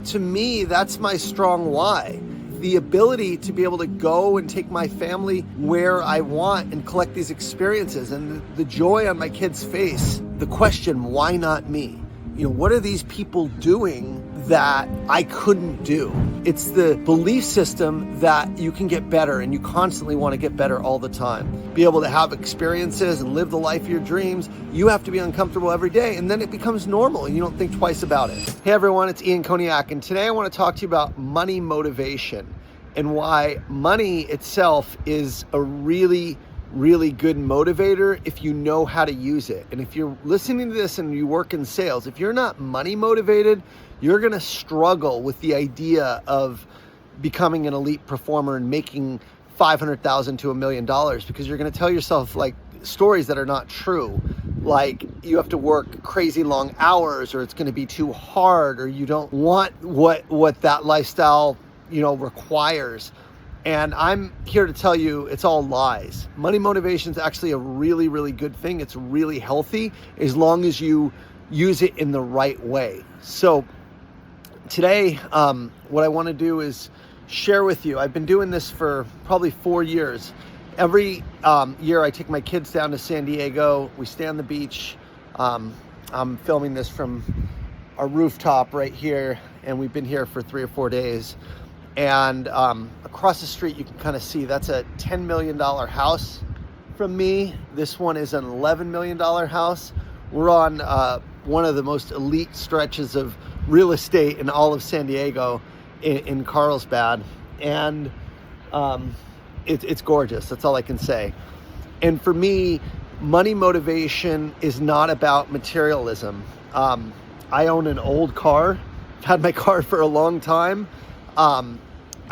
to me, that's my strong why. The ability to be able to go and take my family where I want and collect these experiences, and the joy on my kid's face. The question, why not me? What are these people doing that I couldn't do? It's the belief system that you can get better, and you constantly want to get better all the time. Be able to have experiences and live the life of your dreams. You have to be uncomfortable every day, and then it becomes normal and you don't think twice about it. Hey everyone, it's Ian Koniak, and today I want to talk to you about money motivation and why money itself is a really good motivator if you know how to use it. And if you're listening to this and you work in sales, if you're not money motivated, you're going to struggle with the idea of becoming an elite performer and making $500,000 to $1 million, because you're going to tell yourself like stories that are not true. Like you have to work crazy long hours, or it's going to be too hard, or you don't want what that lifestyle, requires. And I'm here to tell you it's all lies. Money motivation is actually a really good thing. It's really healthy as long as you use it in the right way. So today, what I want to do is share with you. I've been doing this for probably 4 years. Every year I take my kids down to San Diego. We stay on the beach. I'm filming this from our rooftop right here, and we've been here for 3 or 4 days. And across the street, you can kind of see that's a $10 million house from me. This one is an $11 million house. We're on one of the most elite stretches of real estate in all of San Diego in Carlsbad. And it's gorgeous. That's all I can say. And for me, money motivation is not about materialism. I own an old car. I've had my car for a long time.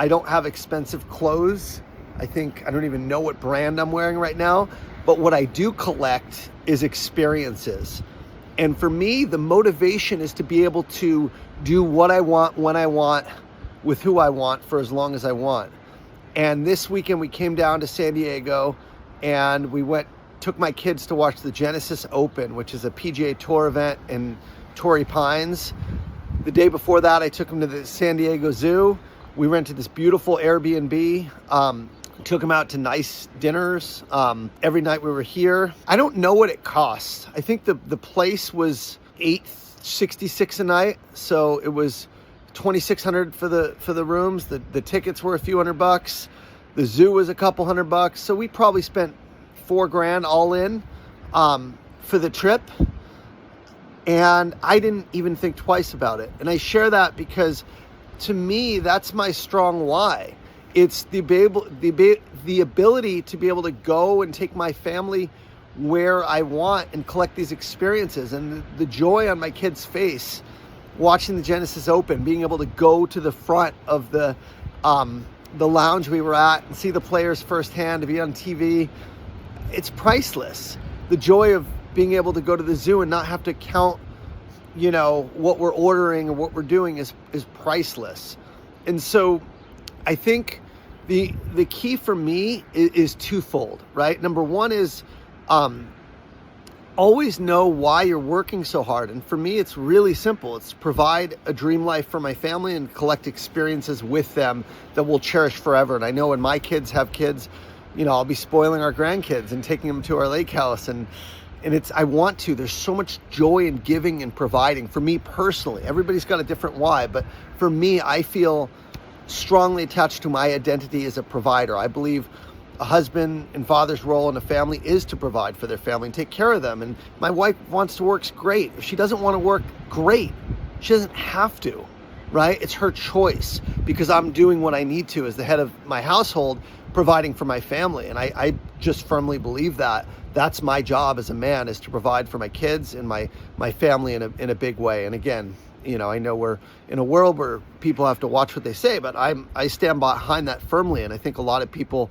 I don't have expensive clothes. I don't even know what brand I'm wearing right now, but what I do collect is experiences. And for me, the motivation is to be able to do what I want, when I want, with who I want, for as long as I want. And this weekend we came down to San Diego, and we took my kids to watch the Genesis Open, which is a PGA Tour event in Torrey Pines. The day before that, I took them to the San Diego Zoo. We rented this beautiful Airbnb, took them out to nice dinners. Every night we were here. I don't know what it cost. I think the place was $866 a night. So it was $2,600 for the rooms. The tickets were a few $100. The zoo was a couple $100. So we probably spent $4,000 all in for the trip. And I didn't even think twice about it. And I share that because to me, that's my strong why. It's the ability to be able to go and take my family where I want and collect these experiences, and the joy on my kid's face watching the Genesis Open, being able to go to the front of the lounge we were at and see the players firsthand, to be on TV. It's priceless. The joy of being able to go to the zoo and not have to count what we're ordering or what we're doing is priceless. And so I think the key for me is twofold, right? Number one is always know why you're working so hard. And for me, it's really simple. It's to provide a dream life for my family and collect experiences with them that we'll cherish forever. And I know when my kids have kids, I'll be spoiling our grandkids and taking them to our lake house, and I want to. There's so much joy in giving and providing. For me personally, everybody's got a different why, but for me, I feel strongly attached to my identity as a provider. I believe a husband and father's role in a family is to provide for their family and take care of them. And my wife wants to work, great. If she doesn't want to work, great. She doesn't have to, right? It's her choice, because I'm doing what I need to as the head of my household, providing for my family. And I just firmly believe that that's my job as a man, is to provide for my kids and my family in a big way. And again, I know we're in a world where people have to watch what they say, but I stand behind that firmly. And I think a lot of people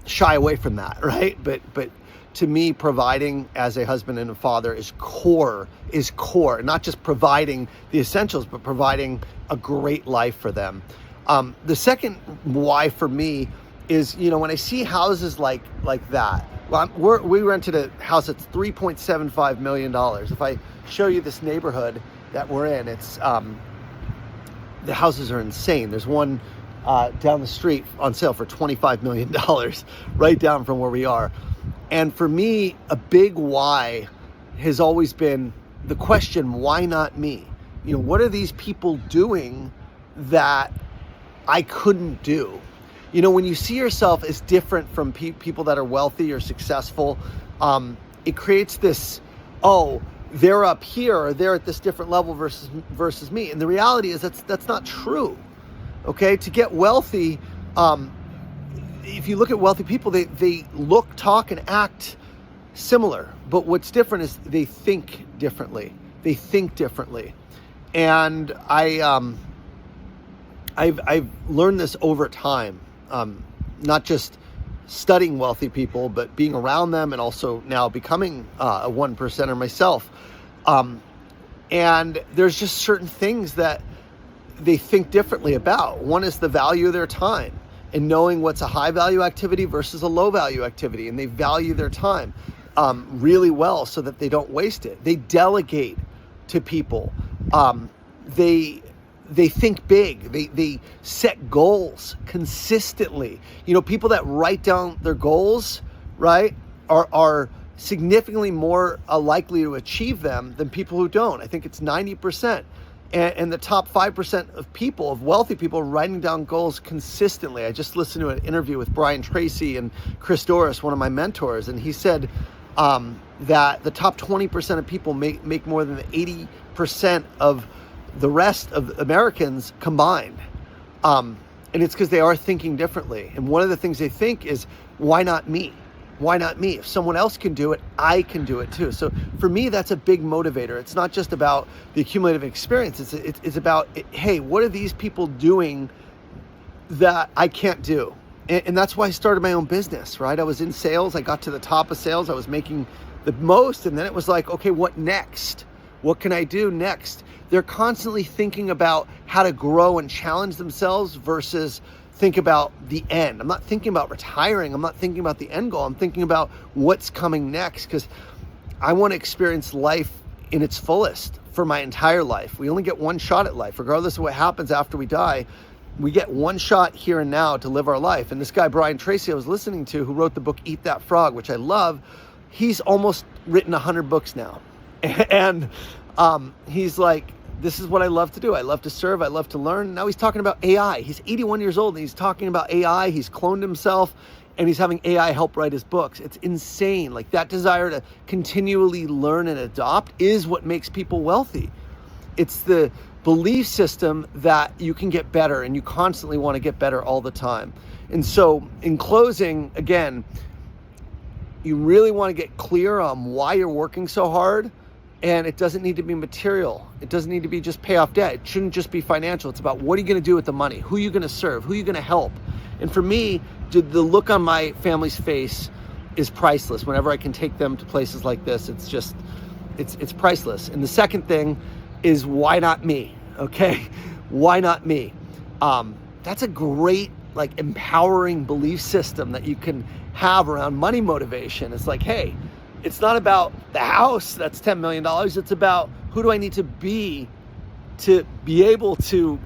shy away from that, right? But to me, providing as a husband and a father is core, not just providing the essentials, but providing a great life for them. The second why for me is, when I see houses like that. Well, we rented a house that's $3.75 million. If I show you this neighborhood that we're in, it's the houses are insane. There's one down the street on sale for $25 million, right down from where we are. And for me, a big why has always been the question, why not me? You know, what are these people doing that I couldn't do? You know, when you see yourself as different from people that are wealthy or successful, it creates this, oh, they're up here or they're at this different level versus me. And the reality is that's not true. Okay, to get wealthy, if you look at wealthy people, they look, talk, and act similar. But what's different is they think differently. They think differently. And I've learned this over time, not just studying wealthy people, but being around them and also now becoming a 1%er myself. And there's just certain things that they think differently about. One is the value of their time and knowing what's a high value activity versus a low value activity. And they value their time really well so that they don't waste it. They delegate to people. They think big. They set goals consistently. You know, people that write down their goals, right, are significantly more likely to achieve them than people who don't. I think it's 90%. And the top 5% of people, of wealthy people, are writing down goals consistently. I just listened to an interview with Brian Tracy and Chris Doris, one of my mentors, and he said that the top 20% of people make more than 80% of the rest of Americans combined. And it's because they are thinking differently. And one of the things they think is, why not me? Why not me? If someone else can do it, I can do it too. So for me, that's a big motivator. It's not just about the accumulative experience. It's about, hey, what are these people doing that I can't do? And that's why I started my own business, right? I was in sales. I got to the top of sales. I was making the most. And then it was like, okay, what next? What can I do next? They're constantly thinking about how to grow and challenge themselves versus think about the end. I'm not thinking about retiring. I'm not thinking about the end goal. I'm thinking about what's coming next, because I want to experience life in its fullest for my entire life. We only get one shot at life, regardless of what happens after we die. We get one shot here and now to live our life. And this guy, Brian Tracy, I was listening to, who wrote the book Eat That Frog, which I love, he's almost written 100 books now. And he's like, this is what I love to do. I love to serve. I love to learn. Now he's talking about AI. He's 81 years old and he's talking about AI. He's cloned himself and he's having AI help write his books. It's insane. Like, that desire to continually learn and adopt is what makes people wealthy. It's the belief system that you can get better and you constantly want to get better all the time. And so in closing, again, you really want to get clear on why you're working so hard. And it doesn't need to be material. It doesn't need to be just pay off debt. It shouldn't just be financial. It's about, what are you going to do with the money? Who are you going to serve? Who are you going to help? And for me, the look on my family's face is priceless. Whenever I can take them to places like this, it's just, it's priceless. And the second thing is, why not me? Okay? Why not me? That's a great, like, empowering belief system that you can have around money motivation. It's like, hey, it's not about the house that's $10 million. It's about, who do I need to be able to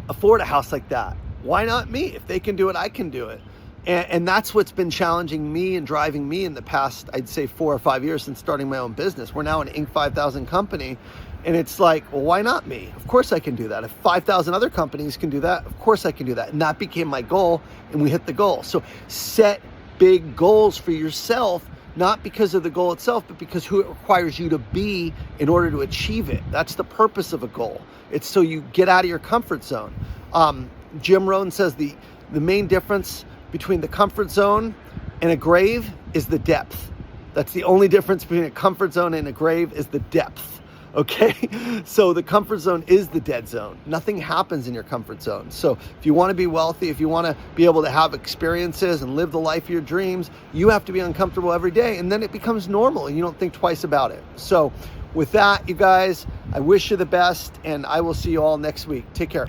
afford a house like that? Why not me? If they can do it, I can do it. And that's what's been challenging me and driving me in the past, I'd say 4 or 5 years since starting my own business. We're now an Inc. 5000 company. And it's like, well, why not me? Of course I can do that. If 5,000 other companies can do that, of course I can do that. And that became my goal, and we hit the goal. So set big goals for yourself, not because of the goal itself, but because who it requires you to be in order to achieve it. That's the purpose of a goal. It's so you get out of your comfort zone. Jim Rohn says the main difference between the comfort zone and a grave is the depth. That's the only difference between a comfort zone and a grave, is the depth. Okay, so the comfort zone is the dead zone. Nothing happens in your comfort zone. So if you want to be wealthy, if you want to be able to have experiences and live the life of your dreams, you have to be uncomfortable every day, and then it becomes normal and you don't think twice about it. So with that, you guys, I wish you the best, and I will see you all next week. Take care.